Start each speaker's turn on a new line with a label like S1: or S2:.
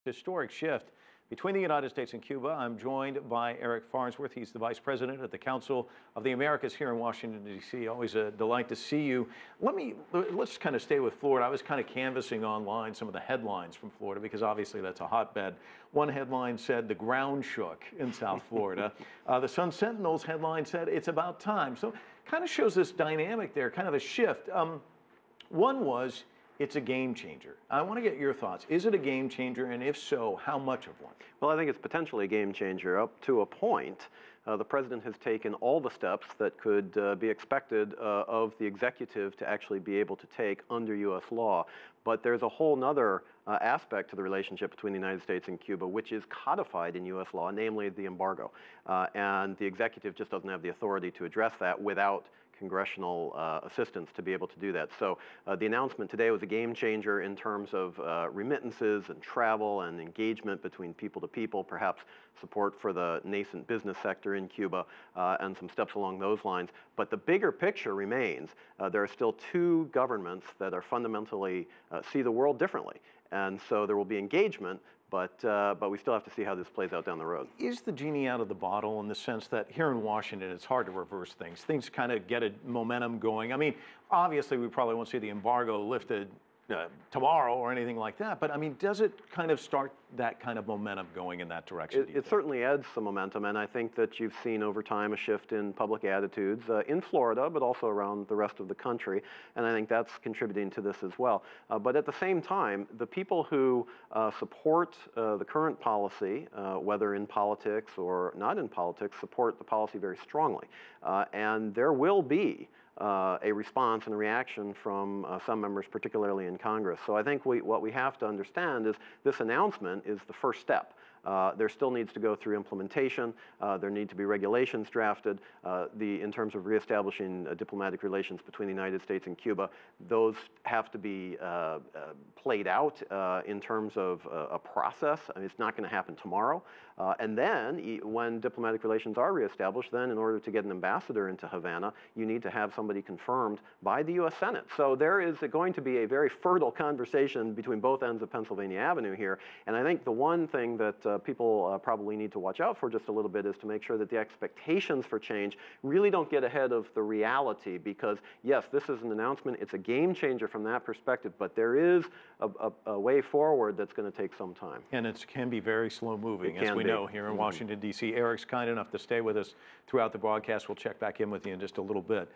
S1: Historic shift between the United States and Cuba. I'm joined by Eric Farnsworth. He's the Vice President at the Council of the Americas here in Washington, D.C. Always a delight to see you. Let's kind of stay with Florida. I was kind of canvassing online some of the headlines from Florida because obviously that's a hotbed. One headline said the ground shook in South Florida. The Sun Sentinel's headline said it's about time. So kind of shows this dynamic there, kind of a shift. One was, it's a game changer. I want to get your thoughts. Is it a game changer, and if so, how much of one?
S2: Well, I think it's potentially a game changer up to a point. The president has taken all the steps that could be expected of the executive to actually be able to take under U.S. law. But there's a whole nother aspect to the relationship between the United States and Cuba, which is codified in U.S. law, namely the embargo. And the executive just doesn't have the authority to address that without congressional assistance to be able to do that. So the announcement today was a game changer in terms of remittances and travel and engagement between people to people, perhaps support for the nascent business sector in Cuba, and some steps along those lines. But the bigger picture remains. There are still two governments that are fundamentally see the world differently. And so there will be engagement, but we still have to see how this plays out down the road.
S1: Is the genie out of the bottle in the sense that here in Washington, it's hard to reverse things? Things kind of get a momentum going. I mean, obviously, we probably won't see the embargo lifted tomorrow or anything like that, but I mean, does it kind of start that kind of momentum going in that direction?
S2: It certainly adds some momentum, and I think that you've seen over time a shift in public attitudes in Florida, but also around the rest of the country, and I think that's contributing to this as well. But at the same time, the people who support the current policy, whether in politics or not in politics, support the policy very strongly, and there will be a response and a reaction from some members, particularly in Congress. So I think what we have to understand is this announcement is the first step. There still needs to go through implementation. There need to be regulations drafted. In terms of reestablishing diplomatic relations between the United States and Cuba, those have to be played out in terms of a process. I mean, it's not going to happen tomorrow. And then when diplomatic relations are reestablished, then in order to get an ambassador into Havana, you need to have somebody confirmed by the U.S. Senate. So there is going to be a very fertile conversation between both ends of Pennsylvania Avenue here. And I think the one thing that people probably need to watch out for just a little bit is to make sure that the expectations for change really don't get ahead of the reality, because yes, this is an announcement, it's a game changer from that perspective, but there is a way forward that's going to take some time.
S1: And it can be very slow moving, as we know here in Washington, D.C. Eric's kind enough to stay with us throughout the broadcast. We'll check back in with you in just a little bit.